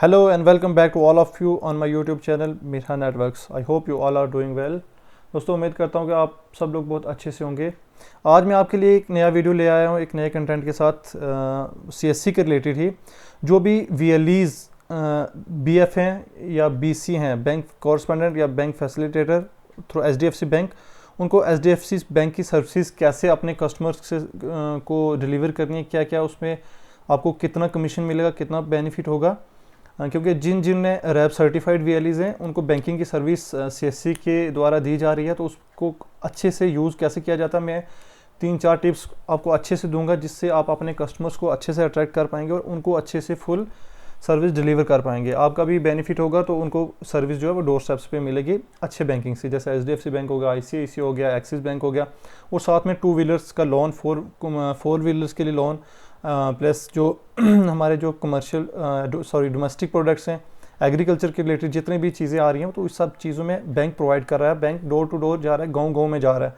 Hello and welcome back to all of you on my YouTube channel Meetha networks. I hope you all are doing well. दोस्तों, उम्मीद करता हूँ कि आप सब लोग बहुत अच्छे से होंगे। आज मैं आपके लिए एक नया वीडियो ले आया हूँ एक नए कंटेंट के साथ। CSC के रिलेटेड ही जो भी VLEs BF हैं या BC हैं, बैंक कॉरस्पॉन्डेंट या bank facilitator through HDFC bank, उनको HDFC बैंक की सर्विसेज कैसे अपने कस्टमर्स से को डिलीवर करनी है, क्या क्या उसमें आपको कितना कमीशन मिलेगा, कितना बेनिफिट होगा। क्योंकि जिन ने रैप सर्टिफाइड VLEs हैं उनको बैंकिंग की सर्विस CSC के द्वारा दी जा रही है, तो उसको अच्छे से यूज़ कैसे किया जाता है, मैं 3-4 टिप्स आपको अच्छे से दूंगा जिससे आप अपने कस्टमर्स को अच्छे से अट्रैक्ट कर पाएंगे और उनको अच्छे से फुल सर्विस डिलीवर कर पाएंगे। आपका भी बेनिफिट होगा, तो उनको सर्विस जो है वो डोर स्टेप्स पे मिलेगी अच्छे बैंकिंग से, जैसे HDFC बैंक हो गया, ICICI हो गया, एक्सिस बैंक हो गया, और साथ में 2 व्हीलर्स का लोन, 4 व्हीलर्स के लिए लोन, प्लस जो हमारे जो कमर्शियल डोमेस्टिक प्रोडक्ट्स हैं, एग्रीकल्चर के रिलेटेड जितनी भी चीज़ें आ रही हैं, तो इस सब चीज़ों में बैंक प्रोवाइड कर रहा है। बैंक डोर टू डोर जा रहा है, गांव-गांव में जा रहा है।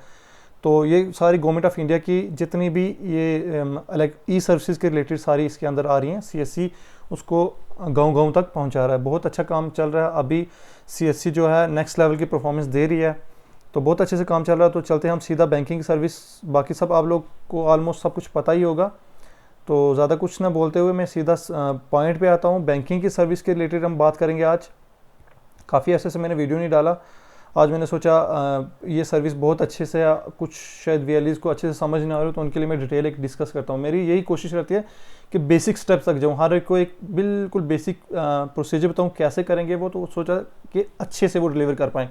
तो ये सारी गवर्नमेंट ऑफ इंडिया की जितनी भी ये लाइक ई सर्विसेज के रिलेटेड सारी इसके अंदर आ रही हैं, CSC उसको गांव-गांव तक पहुंचा रहा है। बहुत अच्छा काम चल रहा है। अभी CSC जो है नेक्स्ट लेवल की परफॉर्मेंस दे रही है, तो बहुत अच्छे से काम चल रहा है। तो चलते हैं हम सीधा बैंकिंग सर्विस। बाकी सब आप लोग को ऑलमोस्ट सब कुछ पता ही होगा, तो ज़्यादा कुछ ना बोलते हुए मैं सीधा पॉइंट पे आता हूँ। बैंकिंग की सर्विस के रिलेटेड हम बात करेंगे आज। काफ़ी ऐसे से मैंने वीडियो नहीं डाला, आज मैंने सोचा ये सर्विस बहुत अच्छे से, कुछ शायद VLEs को अच्छे से समझ नहीं आ रही, तो उनके लिए मैं डिटेल एक डिस्कस करता हूँ। मेरी यही कोशिश रहती है कि बेसिक स्टेप्स तक जाऊँ, हर एक को एक बिल्कुल बेसिक प्रोसीजर बताऊँ कैसे करेंगे वो, तो सोचा कि अच्छे से वो डिलीवर कर पाएँ।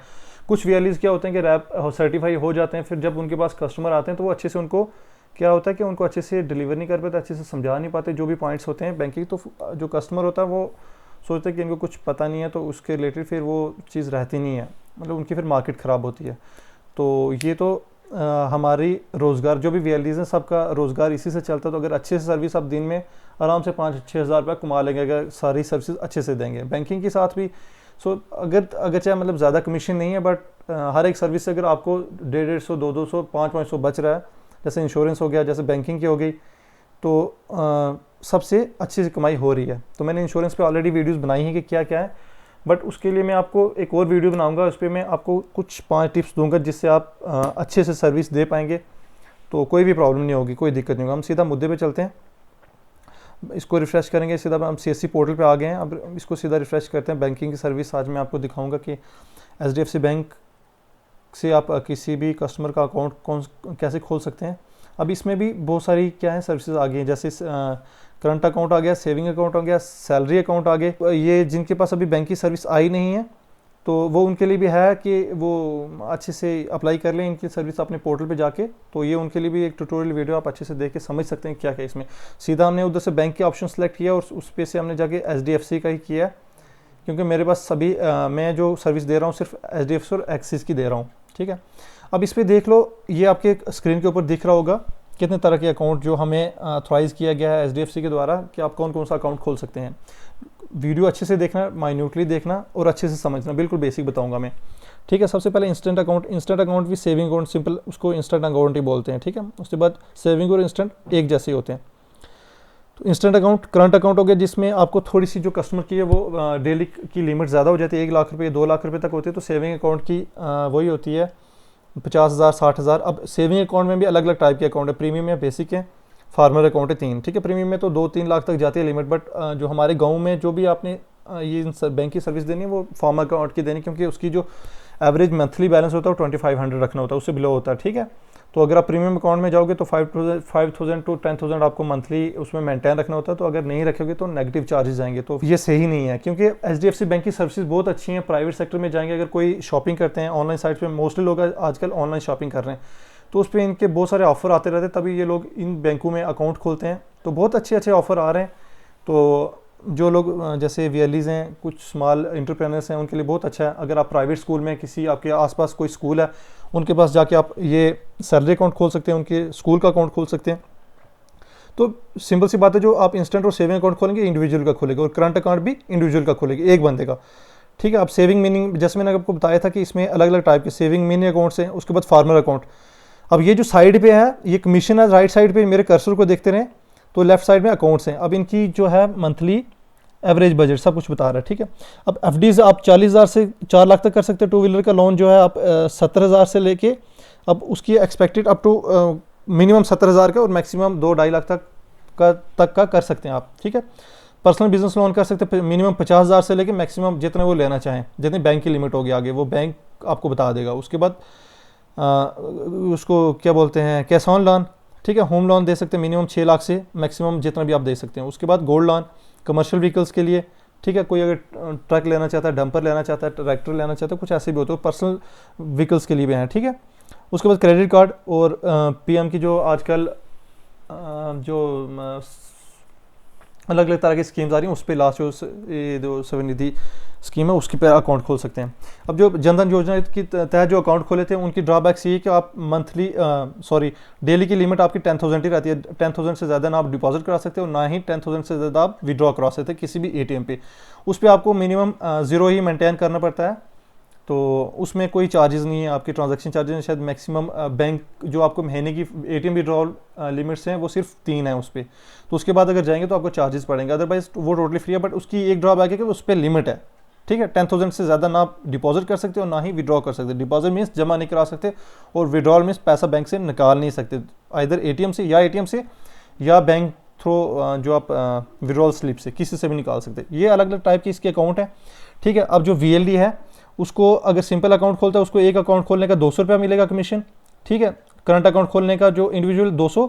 कुछ VLEs क्या होते हैं कि रैप सर्टिफाई हो जाते हैं, फिर जब उनके पास कस्टमर आते हैं तो वो अच्छे से उनको क्या होता है कि उनको अच्छे से डिलीवर नहीं कर पाते, अच्छे से समझा नहीं पाते जो भी पॉइंट्स होते हैं बैंकिंग। तो जो कस्टमर होता है वो सोचते हैं कि इनको कुछ पता नहीं है, तो उसके रिलेटेड फिर वो चीज़ रहती नहीं है, मतलब उनकी फिर मार्केट ख़राब होती है। तो ये तो हमारी रोज़गार जो भी VLEs हैं सबका रोज़गार इसी से चलता है। तो अगर अच्छे से सर्विस आप दिन में आराम से 5-6 हज़ार रुपये कमा लेंगे अगर सारी सर्विस अच्छे से देंगे। बैंकिंग के साथ भी अगर चाहे मतलब ज़्यादा कमीशन नहीं है, बट हर एक सर्विस से अगर आपको 150, 200, 500 बच रहा है, जैसे इंश्योरेंस हो गया, जैसे बैंकिंग की हो गई, तो सबसे अच्छी से कमाई हो रही है। तो मैंने इंश्योरेंस पे ऑलरेडी वीडियोस बनाई हैं कि क्या क्या है, बट उसके लिए मैं आपको एक और वीडियो बनाऊंगा, उस पर मैं आपको कुछ 5 टिप्स दूंगा जिससे आप अच्छे से सर्विस दे पाएंगे, तो कोई भी प्रॉब्लम नहीं होगी, कोई दिक्कत नहीं होगा। हम सीधा मुद्दे पे चलते हैं। इसको रिफ़्रेश करेंगे, सीधा हम CSC पोर्टल पे आ गए हैं। अब इसको सीधा रिफ़्रेश करते हैं। बैंकिंग की सर्विस आज मैं आपको दिखाऊँगा कि HDFC बैंक से आप किसी भी कस्टमर का अकाउंट कैसे खोल सकते हैं। अब इसमें भी बहुत सारी क्या है सर्विसेज आ गई हैं, जैसे करंट अकाउंट आ गया, सेविंग अकाउंट आ गया, सैलरी अकाउंट आ गए। ये जिनके पास अभी बैंक की सर्विस आई नहीं है, तो वो उनके लिए भी है कि वो अच्छे से अप्लाई कर लें इनकी सर्विस अपने पोर्टल पे जाके। तो ये उनके लिए भी एक ट्यूटोरियल वीडियो आप अच्छे से देख के समझ सकते हैं क्या क्या इसमें। सीधा हमने उधर से बैंक के ऑप्शन सेलेक्ट किया और उस पे से हमने जाके HDFC का ही किया, क्योंकि मेरे पास सभी मैं जो सर्विस दे रहा हूँ सिर्फ HDFC और एक्सिस की दे रहा हूँ, ठीक है। अब इस पर देख लो, ये आपके स्क्रीन के ऊपर दिख रहा होगा कितने तरह के अकाउंट जो हमें ऑथराइज किया गया है HDFC के द्वारा कि आप कौन कौन सा अकाउंट खोल सकते हैं। वीडियो अच्छे से देखना, माइन्यूटली देखना और अच्छे से समझना, बिल्कुल बेसिक बताऊंगा मैं, ठीक है। सबसे पहले इंस्टेंट अकाउंट भी सेविंग अकाउंट, सिंपल उसको इंस्टेंट अकाउंट ही बोलते हैं, ठीक है। उसके बाद सेविंग और इंस्टेंट एक जैसे होते हैं। तो इंस्टेंट अकाउंट करंट अकाउंट हो गया, जिसमें आपको थोड़ी सी जो कस्टमर की है वो डेली की लिमिट ज़्यादा हो जाती है, 1 लाख रुपये 2 लाख रुपये तक होती है। तो सेविंग अकाउंट की वही होती है 50,000 60,000। अब सेविंग अकाउंट में भी अलग अलग टाइप के अकाउंट है, प्रीमियम है, बेसिक है, फार्मर अकाउंट है, 3, ठीक है। प्रीमियम में तो 2-3 लाख तक जाती है लिमिट, बट जो हमारे गाँव में जो भी आपने ये बैंक की सर्विस देनी है वो फार्मर अकाउंट की देनी, क्योंकि उसकी जो एवरेज मंथली बैलेंस होता है वो 2500 रखना होता है, उससे बिलो होता है, ठीक है। तो अगर आप प्रीमियम अकाउंट में जाओगे तो 5,000 to 10,000 आपको मंथली उसमें मेंटेन रखना होता है। तो अगर नहीं रखोगे तो नेगेटिव चार्जेस आएंगे, तो ये सही नहीं है। क्योंकि HDFC बैंक की सर्विसेज बहुत अच्छी हैं। प्राइवेट सेक्टर में जाएंगे, अगर कोई शॉपिंग करते हैं ऑनलाइन साइट पे, मोस्टली लोग आजकल ऑनलाइन शॉपिंग कर रहे हैं, तो उस पर इनके बहुत सारे ऑफर आते रहते हैं, तभी ये लोग इन बैंकों में अकाउंट खोलते हैं। तो बहुत अच्छे ऑफर आ रहे हैं। तो जो लोग जैसे VLEs हैं, कुछ स्मॉल एंटरप्रेन्योर्स हैं, उनके लिए बहुत अच्छा है। अगर आप प्राइवेट स्कूल में, किसी आपके आसपास कोई स्कूल है, उनके पास जाके आप ये सैलरी अकाउंट खोल सकते हैं, उनके स्कूल का अकाउंट खोल सकते हैं। तो सिंपल सी बात है, जो आप इंस्टेंट और सेविंग अकाउंट खोलेंगे इंडिविजुअल का खोलेंगे, और करंट अकाउंट भी इंडिविजुअल का खोलेंगे, एक बंदे का, ठीक है। आप सेविंग मीनिंग, जैसे मैंने आपको बताया था कि इसमें अलग अलग टाइप के सेविंग मिनी अकाउंट्स हैं। उसके बाद फार्मर अकाउंट। अब ये जो साइड पे है ये कमीशन है, राइट साइड पे मेरे कर्सर को देखते रहें तो लेफ्ट साइड में अकाउंट्स हैं। अब इनकी जो है मंथली एवरेज बजट सब कुछ बता रहा है, ठीक है। अब एफडी आप 40,000 से 4 लाख तक कर सकते हैं। टू व्हीलर का लोन जो है आप 70,000 से लेके अब उसकी एक्सपेक्टेड अप टू मिनिमम 70,000 का और मैक्सिमम 2-2.5 लाख तक का कर सकते हैं आप, ठीक है। पर्सनल बिजनेस लोन कर सकते हैं मिनिमम 50,000 से लेके मैक्सिमम जितना वो लेना चाहें, जितनी बैंक की लिमिट होगी आगे वो बैंक आपको बता देगा। उसके बाद उसको क्या बोलते हैं, कैश ऑन लोन, ठीक है। होम लोन दे सकते हैं मिनिमम 6 लाख से मैक्सिमम जितना भी आप दे सकते हैं। उसके बाद गोल्ड लोन कमर्शियल व्हीकल्स के लिए, ठीक है। कोई अगर ट्रक लेना चाहता है, डंपर लेना चाहता है, ट्रैक्टर लेना चाहता है, कुछ ऐसे भी होते हैं पर्सनल व्हीकल्स के लिए भी हैं, ठीक है। उसके बाद क्रेडिट कार्ड और पीएम की जो आजकल जो अलग अलग तरह की स्कीम्स आ रही हैं उस पर लास्ट जो स्वनिधि स्कीम है उसके पे अकाउंट खोल सकते हैं। अब जो जनधन योजना के तहत जो अकाउंट खोले थे उनकी ड्रॉबैक्स ये है कि आप डेली की लिमिट आपकी 10,000 ही रहती है। 10,000 से ज़्यादा ना आप डिपॉजिट करा सकते हो, ना ही 10,000 से ज़्यादा आप विड्रॉ करा सकते हैं किसी भी एटीएम पे। उस पर आपको मिनिमम 0 ही मेंटेन करना पड़ता है, तो उसमें कोई चार्जेस नहीं है। आपके ट्रांजैक्शन चार्जेस शायद मैक्सिमम बैंक जो आपको महीने की एटीएम विड्रॉल लिमिट्स हैं वो सिर्फ 3 है उस पर, तो उसके बाद अगर जाएंगे तो आपको चार्जेस पड़ेंगे, अदरवाइज वो टोटली फ्री है। बट उसकी एक ड्रॉबैक है कि उस पर लिमिट है, ठीक है। 10,000 से ज़्यादा ना आप डिपॉजिट कर सकते हो ना ही विड्रॉ कर सकते। डिपॉजिट मीन्स जमा नहीं करा सकते और विड्रॉल मीन्स पैसा बैंक से निकाल नहीं सकते, आइदर एटीएम से या बैंक थ्रू जो आप विड्रॉल स्लिप से किसी से भी निकाल सकते। ये अलग अलग टाइप के इसके अकाउंट है, ठीक है। अब जो वीएलडी है उसको अगर सिंपल अकाउंट खोलता है उसको एक अकाउंट खोलने का 200 रुपया मिलेगा कमीशन, ठीक है। करंट अकाउंट खोलने का जो इंडिविजुअल 200,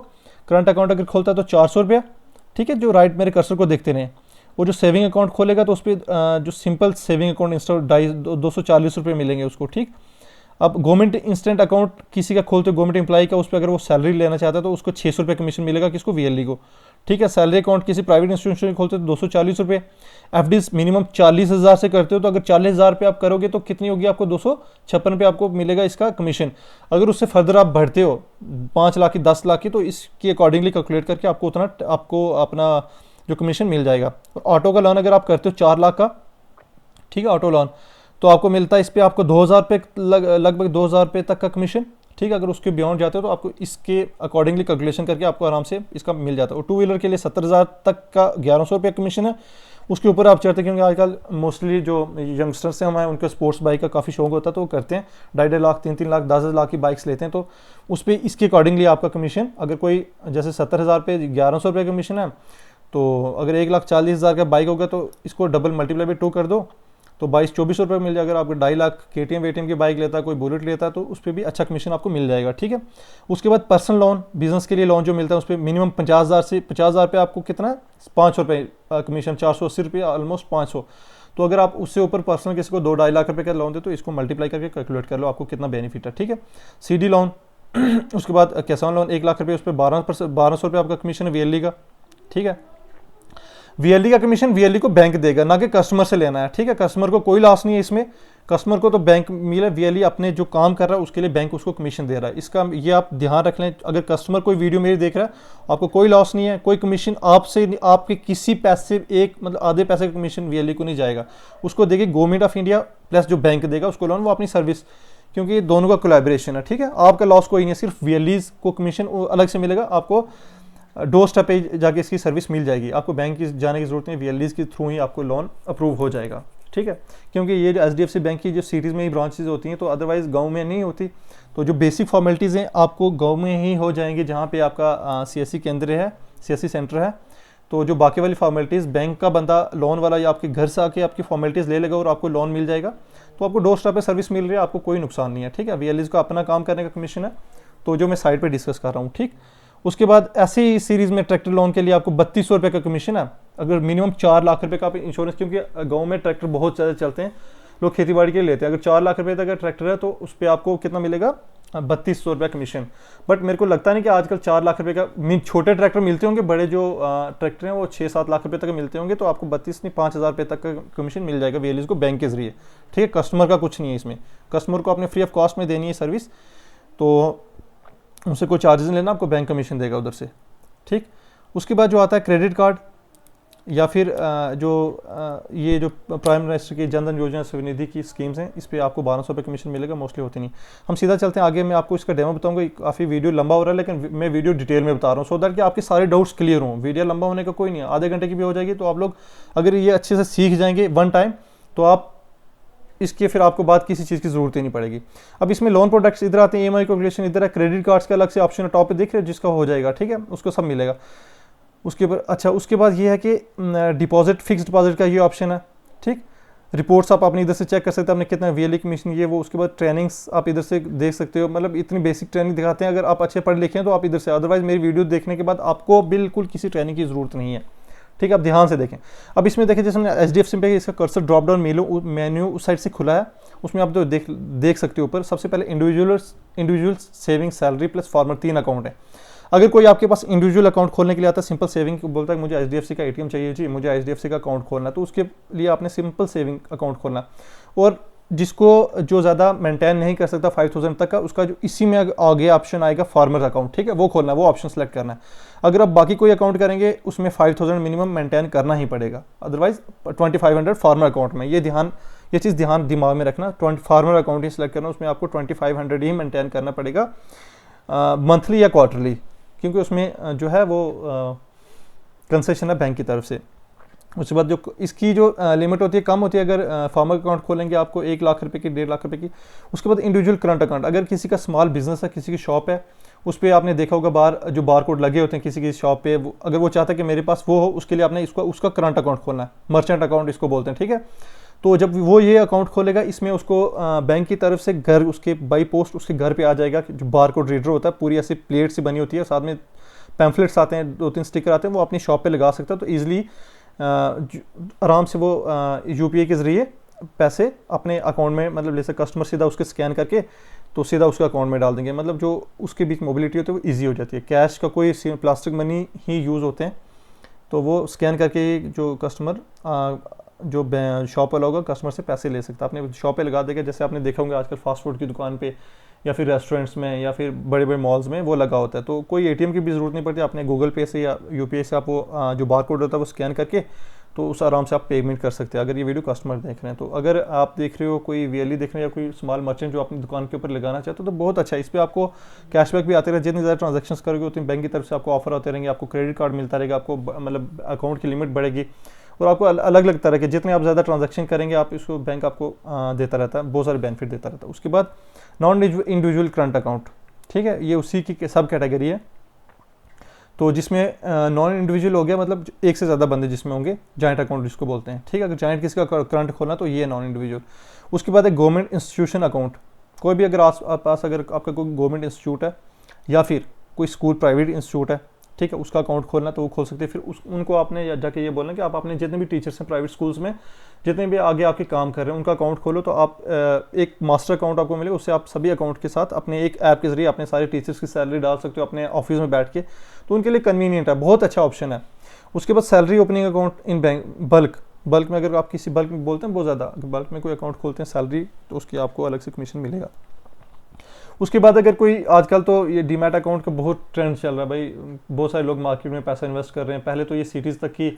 करंट अकाउंट अगर खोलता है तो 400 रुपया, ठीक है। जो राइट मेरे कर्सर को देखते रहे, वो जो सेविंग अकाउंट खोलेगा तो उस पर जो सिंपल सेविंग अकाउंट इंस्टा 240 रुपये मिलेंगे उसको, ठीक। अब गवर्नमेंट इंस्टेंट अकाउंट किसी का खोलते गवर्नमेंट एम्प्लॉई का, उस पर अगर वो सैलरी लेना चाहता है तो उसको 600 रुपये कमीशन मिलेगा, किसको, वीएलडी को, ठीक है। सैलरी अकाउंट किसी प्राइवेट इंस्टीट्यूशन खोलते तो 240 रुपये। एफडीज मिनिमम 40,000 से करते हो तो अगर 40,000 पे आप करोगे तो कितनी होगी आपको 256 रुपये आपको मिलेगा इसका कमीशन। अगर उससे फर्दर आप बढ़ते हो 5 लाख की 10 लाख की तो इसकी अकॉर्डिंगली कैलकुलेट करके आपको अपना जो कमीशन मिल जाएगा। और ऑटो का लोन अगर आप करते हो 4 लाख का, ठीक है, ऑटो लोन, तो आपको मिलता है इस पर आपको 2,000 रुपये लगभग 2,000 रुपये तक का कमीशन, ठीक है। अगर उसके बियॉन्ड जाते हो तो आपको इसके अकॉर्डिंगली कैलकुलेशन करके आपको आराम से इसका मिल जाता है। और टू व्हीलर के लिए 70,000 तक का 1,100 रुपये कमीशन है। उसके ऊपर आप चढ़ते, क्योंकि आजकल मोस्टली जो यंगस्टर्स हैं हमारे उनका स्पोर्ट्स बाइक का काफ़ी शौक होता है तो वो करते हैं 2.5 लाख 3-3 लाख 10 लाख की बाइक्स लेते हैं, तो उस पर इसके अकॉर्डिंगली आपका कमीशन, अगर कोई जैसे 70,000 पे 1,100 रुपये कमीशन है, तो अगर 1,40,000 का बाइक होगा तो इसको डबल मल्टीप्लाई बाई 2 कर दो तो 22-24 रुपये मिल जाएगा। अगर आपको 2.5 लाख KTM की बाइक लेता है, कोई बुलेट लेता है तो उस पर भी अच्छा कमीशन आपको मिल जाएगा, ठीक है। उसके बाद पर्सनल लोन, बिजनेस के लिए लोन जो मिलता है उस पर मिनिमम 50,000 से 50,000 पे आपको कितना है 500 रुपये कमीशन, 480 रुपये ऑलमोस्ट 500। तो अगर आप उससे ऊपर पर्सनल किसी को 2-2.5 लाख रुपये का लोन दे तो इसको मल्टीप्लाई करके कैलकुलेट कर लो आपको कितना बेनिफिट है, ठीक है। CD लोन उसके बाद कैश ऑन लोन 1 लाख रुपये, उस पर 1200 रुपये आपका कमीशन है वीएलडी का, ठीक है। वीएलडी का कमीशन वीएलडी को बैंक देगा, ना कि कस्टमर से लेना है, ठीक है। कस्टमर को कोई लॉस नहीं है इसमें, कस्टमर को तो बैंक मिले, वीएलडी अपने जो काम कर रहा है उसके लिए बैंक उसको कमीशन दे रहा है। इसका ये आप ध्यान रख लें, अगर कस्टमर कोई वीडियो मेरी देख रहा है आपको कोई लॉस नहीं है, कोई कमीशन आपसे आपके किसी पैसे एक मतलब आधे पैसे का कमीशन वीएलडी को नहीं जाएगा, उसको देगी गवर्नमेंट ऑफ इंडिया प्लस जो बैंक देगा उसको लोन, वो अपनी सर्विस, क्योंकि दोनों का कोलैबोरेशन है, ठीक है। आपका लॉस कोई नहीं है, सिर्फ वीएलडीज को कमीशन अलग से मिलेगा, आपको डोर स्टेप पे जाके इसकी सर्विस मिल जाएगी, आपको बैंक की जाने की जरूरत नहीं, वीएलडीज के थ्रू ही आपको लोन अप्रूव हो जाएगा, ठीक है। क्योंकि ये जो HDFC बैंक की जो सीरीज़ में ही ब्रांचेज होती हैं तो अदरवाइज गांव में नहीं होती, तो जो बेसिक फॉर्मेलिटीज़ हैं आपको गांव में ही हो जाएंगी जहाँ पे आपका CSC केंद्र है, CSC सेंटर है। तो जो बाकी वाली फॉर्मेलिटीज़ बैंक का बंदा लोन वाला या आपके घर से आके आपकी फॉर्मेलिटीज़ ले लेगा और आपको लोन मिल जाएगा, तो आपको डोर स्टेप पे सर्विस मिल रही है, आपको कोई नुकसान नहीं है, ठीक है। वीएलडीज का अपना काम करने का कमीशन है, तो जो मैं साइड पर डिस्कस कर रहा हूँ, ठीक। उसके बाद ऐसे ही सीरीज़ में ट्रैक्टर लोन के लिए आपको 3200 रुपये का कमीशन है, अगर मिनिमम 4 लाख रुपये का आप इंश्योरेंस, क्योंकि गांव में ट्रैक्टर बहुत ज़्यादा चलते हैं, लोग खेती के लिए लेते हैं, अगर 4 लाख रुपये तक का ट्रैक्टर है तो उस पर आपको कितना मिलेगा 3200 रुपये कमीशन। बट मेरे को लगता नहीं कि आजकल 4 लाख रुपये का छोटे ट्रैक्टर मिलते होंगे, बड़े जो ट्रैक्टर हैं वो 6-7 लाख रुपये तक मिलते होंगे, तो आपको 32 नहीं 5,000 रुपये तक का कमीशन मिल जाएगा वीएलडीज को बैंक के जरिए, ठीक है। कस्टमर का कुछ नहीं है इसमें, कस्टमर को अपने फ्री ऑफ कॉस्ट में देनी है सर्विस, तो उनसे कोई चार्जेस नहीं लेना, आपको बैंक कमीशन देगा उधर से, ठीक। उसके बाद जो आता है क्रेडिट कार्ड, या फिर ये जो प्राइम मिनिस्टर की जन धन योजना स्वनिधि की स्कीम्स हैं, इस पर आपको 1200 रुपये कमीशन मिलेगा, मोस्टली होती नहीं। हम सीधा चलते हैं आगे, मैं आपको इसका डेमो बताऊंगा। काफ़ी वीडियो लंबा हो रहा है, लेकिन मैं वीडियो डिटेल में बता रहा हूँ सो दैट कि आपके सारे डाउट्स क्लियर हों। वीडियो लंबा होने का कोई नहीं है, आधे घंटे की भी हो जाएगी। तो आप लोग अगर ये अच्छे से सीख जाएंगे वन टाइम, तो आप इसके फिर आपको बाद किसी चीज़ की जरूरत ही नहीं पड़ेगी। अब इसमें लोन प्रोडक्ट्स इधर आते हैं, EMI कैलकुलेशन इधर है, क्रेडिट कार्ड्स का अलग से ऑप्शन है टॉप पे दिख रहे हैं, जिसका हो जाएगा, ठीक है, उसको सब मिलेगा। उसके ऊपर अच्छा, उसके बाद ये है कि डिपॉजिट, फिक्स डिपॉजिट का ये ऑप्शन है, ठीक। रिपोर्ट्स आप अपनी इधर से चेक कर सकते हैं, आपने कितना VLE कमीशन ये वो। उसके बाद ट्रेनिंग्स आप इधर से देख सकते हो, मतलब इतनी बेसिक ट्रेनिंग दिखाते हैं। अगर आप अच्छे पढ़े लिखे हैं तो आप इधर से, अदरवाइज मेरी वीडियो देखने के बाद आपको बिल्कुल किसी ट्रेनिंग की ज़रूरत नहीं है, ठीक है। आप ध्यान से देखें। अब इसमें देखें, जैसे हमने HDFC पे इसका कर्सर ड्रॉप डाउन मेन्यू उस साइड से खुला है, उसमें आप तो देख सकते हो ऊपर सबसे पहले individual saving salary plus farmer 3 account है। अगर कोई आपके पास इंडिविजुअल अकाउंट खोलने के लिए आता है, सिंपल सेविंग बोलता है मुझे HDFC का ATM चाहिए जी, मुझे HDFC का अकाउंट खोलना है, तो उसके लिए आपने सिंपल सेविंग अकाउंट खोलना है। और जिसको जो ज़्यादा मेंटेन नहीं कर सकता 5000 तक का, उसका जो इसी में आगे ऑप्शन आएगा फार्मर अकाउंट, ठीक है, वो खोलना है, वो ऑप्शन सेलेक्ट करना है। अगर आप बाकी कोई अकाउंट करेंगे उसमें 5000 मिनिमम मेंटेन करना ही पड़ेगा, अदरवाइज 2500 फार्मर अकाउंट में। ये चीज़ दिमाग में रखना, फार्मर अकाउंट ही सिलेक्ट करना, उसमें आपको 2500 ही मेंटेन करना पड़ेगा मंथली या क्वार्टरली, क्योंकि उसमें जो है वो कंसेशन है बैंक की तरफ से। उसके बाद जो इसकी जो लिमिट होती है कम होती है, अगर फार्मर अकाउंट खोलेंगे आपको 1 लाख रुपए की, 1.5 लाख रुपए की। उसके बाद इंडिविजुअल करंट अकाउंट, अगर किसी का स्मॉल बिजनेस है, किसी की शॉप है, उस पर आपने देखा होगा बाहर जो बारकोड लगे होते हैं किसी की शॉप पे, अगर वो चाहता है कि मेरे पास वो हो, उसके लिए आपने उसका करंट अकाउंट खोलना है, मर्चेंट अकाउंट इसको बोलते हैं, ठीक है। तो जब वो ये अकाउंट खोलेगा, इसमें उसको बैंक की तरफ से घर, उसके बाई पोस्ट उसके घर पे आ जाएगा, जो बारकोड रीडर होता है, पूरी ऐसी प्लेट से बनी होती है, साथ में पैम्फलेट्स आते हैं, 2-3 स्टिकर आते हैं, वो अपनी शॉप पे लगा सकता है। तो ईजिली आराम से वो UPI के ज़रिए पैसे अपने अकाउंट में, मतलब जैसे कस्टमर सीधा उसके स्कैन करके तो सीधा उसके अकाउंट में डाल देंगे, मतलब जो उसके बीच मोबिलिटी होती है वो ईजी हो जाती है। कैश का कोई प्लास्टिक मनी ही यूज़ होते हैं, तो वो स्कैन करके जो कस्टमर जो शॉप वाला होगा कस्टमर से पैसे ले सकता है, अपने शॉप पे लगा देगा। जैसे आपने देखा होंगे आजकल फास्ट फूड की दुकान पे या फिर रेस्टोरेंट्स में या फिर बड़े बड़े मॉल्स में वो लगा होता है, तो कोई ATM की भी ज़रूरत नहीं पड़ती। अपने गूगल पे से या UPI से आप वो जो बारकोड होता है वो स्कैन करके तो उस आराम से आप पेमेंट कर सकते हैं। अगर ये वीडियो कस्टमर देख रहे हैं, तो अगर आप देख रहे हो कोई VLE देख रहे हैं या कोई स्मॉल मर्चेंट जो अपनी दुकान के ऊपर लगाना चाहते हो, तो बहुत अच्छा है। इस पर आपको कैशबैक भी आते रहेगा, जितनी ज़्यादा ट्रांजेक्शन करोगे उतनी बैंक की तरफ से आपको ऑफर आते रहेंगे, आपको क्रेडिट कार्ड मिलता रहेगा, आपको मतलब अकाउंट की लिमिट बढ़ेगी, और आपको अलग अलग तरह के जितने आप ज़्यादा ट्रांजैक्शन करेंगे आप इसको बैंक आपको देता रहता है, बहुत सारे बेनिफिट देता रहता है। उसके बाद नॉन इंडिविजुअल करंट अकाउंट, ठीक है, ये उसी की सब कैटेगरी है। तो जिसमें नॉन इंडिविजुअल हो गया, मतलब एक से ज़्यादा बंदे जिसमें होंगे, जॉइंट अकाउंट जिसको बोलते हैं, ठीक है। अगर जॉइंट किसी का करंट खोलना तो ये नॉन इंडिविजुअल। उसके बाद है गवर्नमेंट इंस्टीट्यूशन अकाउंट, कोई भी अगर पास अगर आपका कोई गवर्नमेंट इंस्टीट्यूट है या फिर कोई स्कूल प्राइवेट इंस्टीट्यूट है, ठीक है, उसका अकाउंट खोलना तो वो खोल सकते हैं। फिर उनको आपने जाके ये बोलना कि आप अपने जितने भी टीचर्स हैं प्राइवेट स्कूल्स में, जितने भी आगे आपके काम कर रहे हैं, उनका अकाउंट खोलो, तो आप एक मास्टर अकाउंट आपको मिलेगा, उससे आप सभी अकाउंट के साथ अपने एक ऐप के जरिए अपने सारे टीचर्स की सैलरी डाल सकते हो अपने ऑफिस में बैठ के, तो उनके लिए कन्वीनियंट है, बहुत अच्छा ऑप्शन है। उसके बाद salary opening account in bank bulk में, अगर आप किसी बल्क में बोलते हैं बहुत ज़्यादा, अगर बल्क में कोई अकाउंट खोलते हैं सैलरी, तो उसकी आपको अलग से कमीशन मिलेगा। उसके बाद अगर कोई, आजकल तो ये डीमैट अकाउंट का बहुत ट्रेंड चल रहा है भाई, बहुत सारे लोग मार्केट में पैसा इन्वेस्ट कर रहे हैं। पहले तो ये सिटीज़ तक की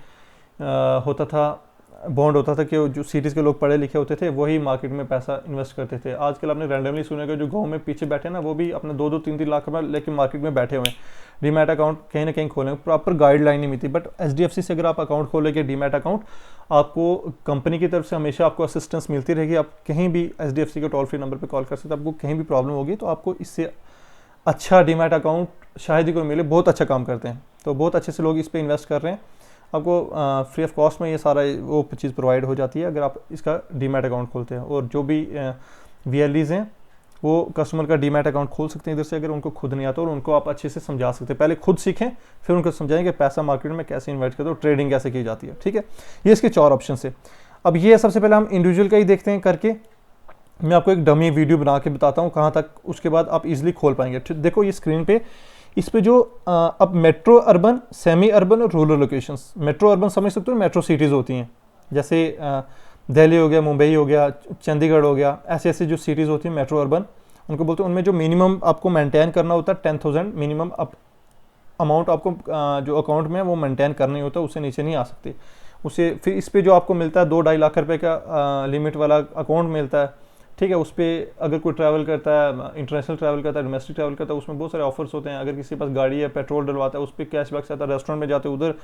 होता था, बॉन्ड होता था कि जो सिटीज़ के लोग पढ़े लिखे होते थे वही मार्केट में पैसा इन्वेस्ट करते थे। आजकल आपने रैंडमली सुनेगा जो गांव में पीछे बैठे ना, वो भी अपने 2-2, 3-3 लाख रुपये लेके मार्केट में बैठे हुए हैं। डीमैट अकाउंट कहीं ना कहीं खोलेंगे, प्रॉपर गाइडलाइन नहीं मिलती, बट HDFC से अगर आप अकाउंट खोलेंगे डीमैट अकाउंट, आपको कंपनी की तरफ से हमेशा आपको असिस्टेंस मिलती रहेगी। आप कहीं भी HDFC के टोल फ्री नंबर पर कॉल कर सकते हैं, आपको कहीं भी प्रॉब्लम होगी तो आपको इससे अच्छा डीमैट अकाउंट शायद ही कोई मिले, बहुत अच्छा काम करते हैं। तो बहुत अच्छे से लोग इस पर इन्वेस्ट कर रहे हैं, आपको फ्री ऑफ कॉस्ट में ये सारा वो चीज़ प्रोवाइड हो जाती है अगर आप इसका डीमैट अकाउंट खोलते हैं। और जो भी VLEs हैं वो कस्टमर का डीमैट अकाउंट खोल सकते हैं इधर से, अगर उनको खुद नहीं आता, और उनको आप अच्छे से समझा सकते हैं। पहले खुद सीखें, फिर उनको समझाएंगे पैसा मार्केट में कैसे इन्वेस्ट करते हो, ट्रेडिंग कैसे की जाती है, ठीक है। ये इसके 4 ऑप्शन है। अब ये सबसे पहले हम इंडिविजुअल का ही देखते हैं करके, मैं आपको एक डमी वीडियो बना के बताता हूँ कहाँ तक, उसके बाद आप इजीली खोल पाएंगे। देखो ये स्क्रीन पे, इस पे जो अब मेट्रो अर्बन, सेमी अर्बन और रूरल लोकेशंस, मेट्रो अर्बन समझ सकते हो, मेट्रो सिटीज़ होती हैं, जैसे दिल्ली हो गया, मुंबई हो गया, चंडीगढ़ हो गया, ऐसे ऐसे जो सिटीज़ होती हैं मेट्रो अर्बन, उनको बोलते हैं। उनमें जो मिनिमम आपको मेंटेन करना होता है 10,000 मिनिमम अमाउंट आपको जो अकाउंट में है वो मेंटेन करना ही होता है, उससे नीचे नहीं आ सकती। उसे फिर इस पे जो आपको मिलता है 2-2.5 लाख रुपए का लिमिट वाला अकाउंट मिलता है, ठीक है। उस पर अगर कोई ट्रैवल करता है, इंटरनेशनल ट्रैवल करता है, डोमेस्टिक ट्रैवल करता है, उसमें बहुत सारे ऑफर्स होते हैं। अगर किसी के पास गाड़ी है, पेट्रोल डलवाता है, उस पर कैशबैक आता है। रेस्टोरेंट में जाते हो, उधर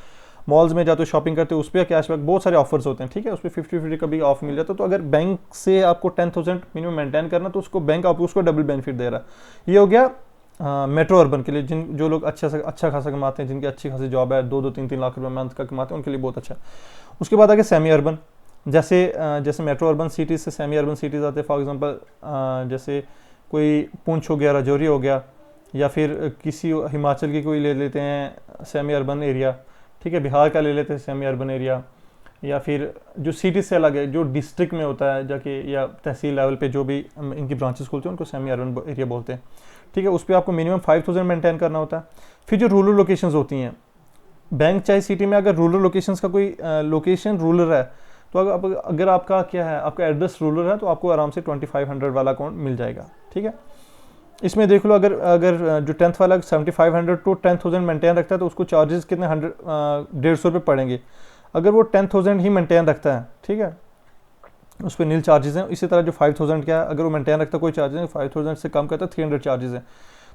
मॉल्स में जाते हो, शॉपिंग करते हो, उस पर कैशबैक, बहुत सारे ऑफर्स होते हैं, ठीक है। उस पर 50-50 का भी ऑफ मिल जाता है। तो अगर बैंक से आपको 10,000 मिनिमम मेंटेन करना, तो उसको बैंक आपको उसको डबल बेनिफिट दे रहा है। ये हो गया मेट्रो अर्बन के लिए, जो लोग अच्छा खासा कमाते हैं, जिनकी अच्छी खासी जॉब है, 2-3 लाख रुपए मंथ का कमाते हैं, उनके लिए बहुत अच्छा है। उसके बाद आगे सेमी अर्बन, जैसे मेट्रो अर्बन सिटीज़ से सेमी अर्बन सिटीज़ आते हैं। फॉर एग्जांपल जैसे कोई पुंछ हो गया, राजौरी हो गया, या फिर किसी हिमाचल की कोई ले लेते हैं सेमी अर्बन एरिया, ठीक है। बिहार का ले लेते हैं सेमी अर्बन एरिया, या फिर जो सिटी से अलग है, जो डिस्ट्रिक्ट में होता है जाके, या तहसील लेवल पे जो भी इनकी ब्रांचेस खुलते हैं, उनको सेमी अर्बन एरिया बोलते हैं, ठीक है। उस पर आपको मिनिमम 5,000 मेंटेन करना होता है। फिर जो रूरल लोकेशंस होती हैं, बैंक चाहे सिटी में, अगर रूरल लोकेशंस का कोई लोकेशन रूरल है, तो अगर आपका क्या है, आपका एड्रेस रूरल है, तो आपको आराम से 2500 वाला अकाउंट मिल जाएगा, ठीक है। इसमें देख लो, अगर जो 10th वाला 7500 टू 10,000 मेंटेन रखता है, तो उसको चार्जेस कितने 150 रुपये पड़ेंगे। अगर वो 10,000 ही मेंटेन रखता है, ठीक है, उस पर नील चार्जेस हैं। इसी तरह जो 5,000 क्या है, अगर वो मेंटेन रखता है कोई चार्जेस नहीं, 5,000 से कम करता है 300 चार्जेस हैं।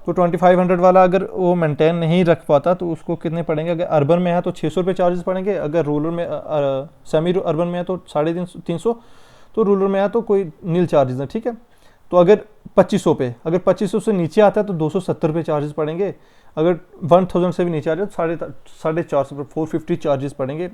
तो 2500 वाला अगर वो मेंटेन नहीं रख पाता, तो उसको कितने पड़ेंगे। अगर अर्बन में है तो 600 रुपये चार्जेस पड़ेंगे, अगर रूरल में सेमी अर्बन में है तो 350, तो रूरल में है तो कोई नील चार्जेस हैं, ठीक है। तो अगर 2500 पे, अगर 2500 से नीचे आता है तो 270 रुपये चार्जेस पड़ेंगे। अगर 1000 से भी नीचे आ जाए तो 450 450 चार्जेस पड़ेंगे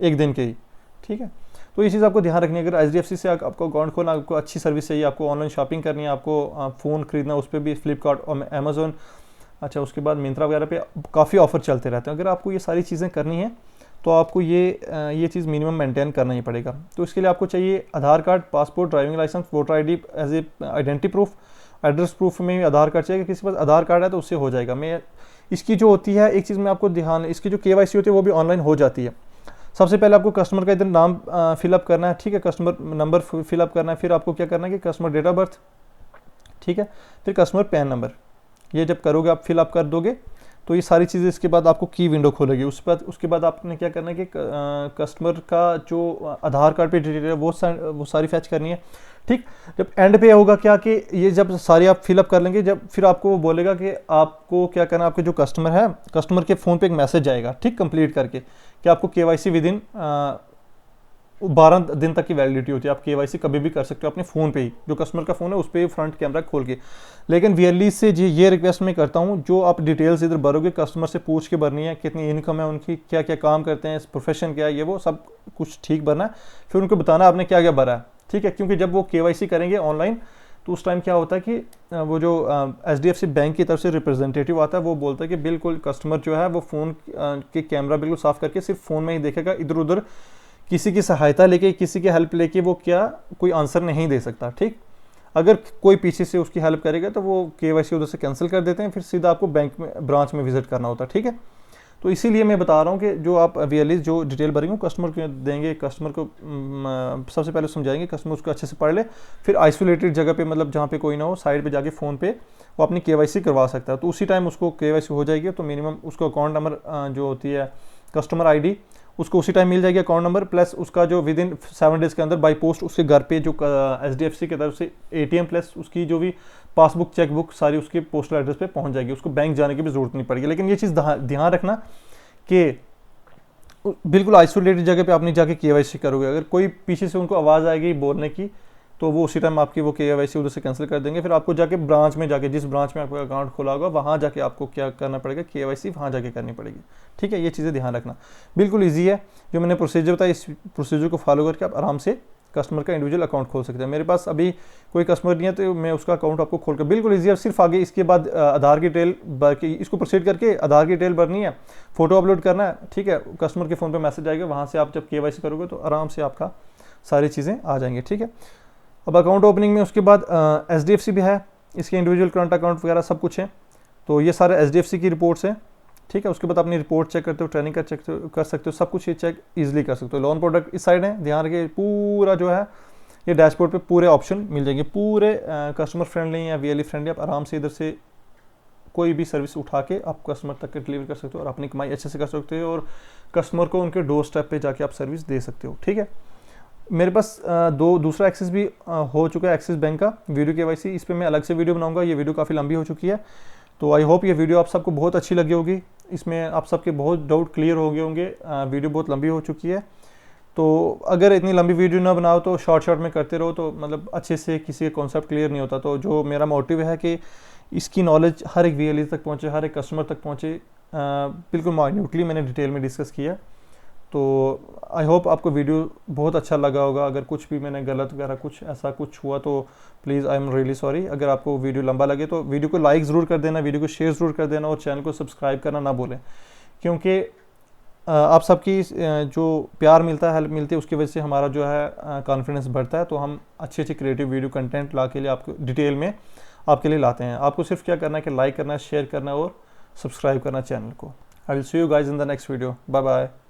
एक दिन के ही, ठीक है। तो ये चीज़ आपको ध्यान रखनी है। अगर HDFC से आपको अकाउंट खोलना, आपको अच्छी सर्विस चाहिए, आपको ऑनलाइन शॉपिंग करनी है, आपको फ़ोन खरीदना, उस पर भी फ्लिपकार्ट और अमेज़ोन, अच्छा उसके बाद मिंत्रा वगैरह पे काफ़ी ऑफर चलते रहते हैं। अगर आपको ये सारी चीज़ें करनी है, तो आपको ये चीज़ मिनिमम मेंटेन करना ही पड़ेगा। तो इसके लिए आपको चाहिए Aadhaar card, passport, driving licence, voter ID as a identity proof, address proof में भी आधार कार्ड चाहिए। किसी के पास आधार कार्ड है तो उससे हो जाएगा। इसकी जो होती है, एक चीज़ में आपको ध्यान, इसकी जो KYC होती है वो भी ऑनलाइन हो जाती है। सबसे पहले आपको कस्टमर का इधर नाम फिलअप करना है, ठीक है, कस्टमर नंबर फिलअप करना है। फिर आपको क्या करना है कि कस्टमर डेट ऑफ बर्थ, ठीक है, फिर कस्टमर पैन नंबर, ये जब करोगे आप फिलअप कर दोगे, तो ये सारी चीज़ें इसके बाद आपको की विंडो खोलेगी। उसके बाद आपने क्या करना है कि कस्टमर का जो आधार कार्ड पे डिटेल है वो सारी फैच करनी है, ठीक। जब एंड पे होगा क्या कि ये जब सारी आप फिलअप कर लेंगे, जब फिर आपको वो बोलेगा कि आपको क्या करना है। आपके जो कस्टमर है, कस्टमर के फ़ोन पे एक मैसेज आएगा, ठीक, कंप्लीट करके, कि आपको KYC विदिन 12 दिन तक की वैलिडिटी होती है। आप KYC कभी भी कर सकते हो अपने फ़ोन पे ही, जो कस्टमर का फ़ोन है उस पर फ्रंट कैमरा खोल के। लेकिन वीयरली से ये रिक्वेस्ट मैं करता हूँ, जो आप डिटेल्स इधर भरोगे कस्टमर से पूछ के भरनी है, कितनी इनकम है उनकी, क्या क्या काम करते हैं, प्रोफेशन क्या है, ये वो सब कुछ ठीक भरना है। फिर उनको बताना आपने क्या क्या भरा है, ठीक है। क्योंकि जब वो KYC करेंगे ऑनलाइन, तो उस टाइम क्या होता है कि वो जो HDFC बैंक की तरफ से रिप्रेजेंटेटिव आता है, वो बोलता है कि बिल्कुल कस्टमर जो है वो फ़ोन के कैमरा बिल्कुल साफ़ करके सिर्फ फ़ोन में ही देखेगा, इधर उधर किसी की सहायता लेके, किसी की हेल्प लेके वो कोई आंसर नहीं दे सकता, ठीक। अगर कोई पीछे से उसकी हेल्प करेगा तो वो KYC उधर से कैंसिल कर देते हैं, फिर सीधा आपको बैंक में ब्रांच में विजिट करना होता है, ठीक है। तो इसीलिए मैं बता रहा हूँ कि जो आप वीएलई जो डिटेल भरेंगे कस्टमर को देंगे, कस्टमर को सबसे पहले समझाएंगे, कस्टमर उसको अच्छे से पढ़ ले, फिर आइसोलेटेड जगह पे, मतलब जहाँ पे कोई ना हो, साइड पे जाके फ़ोन पे वो अपनी KYC करवा सकता है। तो उसी टाइम उसको KYC हो जाएगी, तो मिनिमम उसको अकाउंट नंबर जो होती है, कस्टमर ID, उसको उसी टाइम मिल जाएगी अकाउंट नंबर, प्लस उसका जो विद इन 7 डेज़ के अंदर बाई पोस्ट उसके घर पे जो HDFC की तरफ से ATM प्लस उसकी जो भी पासबुक, चेकबुक सारी उसके पोस्टल एड्रेस पे पहुंच जाएगी, उसको बैंक जाने की भी ज़रूरत नहीं पड़ेगी। लेकिन ये चीज़ ध्यान रखना कि बिल्कुल आइसोलेटेड जगह पे आप नहीं जाके KYC करोगे। अगर कोई पीछे से उनको आवाज़ आएगी बोलने की, तो वो उसी टाइम आपकी वो KYC उधर से कैंसिल कर देंगे। फिर आपको जाके ब्रांच में जाके, जिस ब्रांच में आपका अकाउंट खोला होगा, वहाँ जाके आपको क्या करना पड़ेगा, KYC वहाँ जाके करनी पड़ेगी, ठीक है। ये चीज़ें ध्यान रखना, बिल्कुल ईजी है। जो मैंने प्रोसीजर बताया, इस प्रोसीजर को फॉलो करके आप आराम से कस्टमर का इंडिविजुअल अकाउंट खोल सकते हैं। मेरे पास अभी कोई कस्टमर नहीं है, तो मैं उसका अकाउंट आपको खोल कर, बिल्कुल ईजी है। सिर्फ आगे इसके बाद आधार की डिटेल भर के, इसको प्रोसीड करके आधार की डिटेल भरनी है, फोटो अपलोड करना है, ठीक है। कस्टमर के फ़ोन पे मैसेज आएगा, वहाँ से आप जब KYC करोगे तो आराम से आपका सारी चीज़ें आ जाएंगी, ठीक है। अब अकाउंट ओपनिंग में उसके बाद HDFC भी है, इसके इंडिविजुअल करंट अकाउंट वगैरह सब कुछ है। तो ये सारे HDFC की रिपोर्ट्स हैं, ठीक है। उसके बाद अपनी रिपोर्ट चेक करते हो, ट्रेनिंग का चेक कर सकते हो, सब कुछ ये चेक इजीली कर सकते हो। लोन प्रोडक्ट इस साइड है, ध्यान रखिए, पूरा जो है ये डैशबोर्ड पे पूरे ऑप्शन मिल जाएंगे, पूरे कस्टमर फ्रेंडली या VLE फ्रेंडली। आप आराम से इधर से कोई भी सर्विस उठा के आप कस्टमर तक डिलीवर कर सकते हो और अपनी कमाई अच्छे से कर सकते हो और कस्टमर को उनके डोर स्टेप पे जाके आप सर्विस दे सकते हो। ठीक है, मेरे पास दूसरा एक्सिस भी हो चुका है, एक्सिस बैंक का वीडियो KYC। इस पर मैं अलग से वीडियो बनाऊंगा, ये वीडियो काफ़ी लंबी हो चुकी है। तो आई होप ये वीडियो आप सबको बहुत अच्छी लगी होगी, इसमें आप सबके बहुत डाउट क्लियर हो गए होंगे। वीडियो बहुत लंबी हो चुकी है, तो अगर इतनी लंबी वीडियो ना बनाओ तो शॉर्ट में करते रहो तो मतलब अच्छे से किसी का कॉन्सेप्ट क्लियर नहीं होता। तो जो मेरा मोटिव है कि इसकी नॉलेज हर एक VLE तक पहुँचे, हर एक कस्टमर तक पहुँचे, बिल्कुल माइन्यूटली मैंने डिटेल में डिस्कस किया। तो आई होप आपको वीडियो बहुत अच्छा लगा होगा। अगर कुछ भी मैंने गलत वगैरह कुछ ऐसा कुछ हुआ तो please I am really sorry. अगर आपको वीडियो लंबा लगे तो वीडियो को लाइक ज़रूर कर देना, वीडियो को शेयर ज़रूर कर देना और चैनल को सब्सक्राइब करना ना भूलें, क्योंकि आप सबकी जो प्यार मिलता है, हेल्प मिलती है, उसकी वजह से हमारा जो है कॉन्फिडेंस बढ़ता है। तो हम अच्छी अच्छी क्रिएटिव वीडियो कंटेंट ला के लिए आपको डिटेल में आपके लिए लाते हैं। आपको सिर्फ क्या करना है कि लाइक करना है, शेयर करना है और सब्सक्राइब करना चैनल को। I will see you guys in the next video. Bye bye.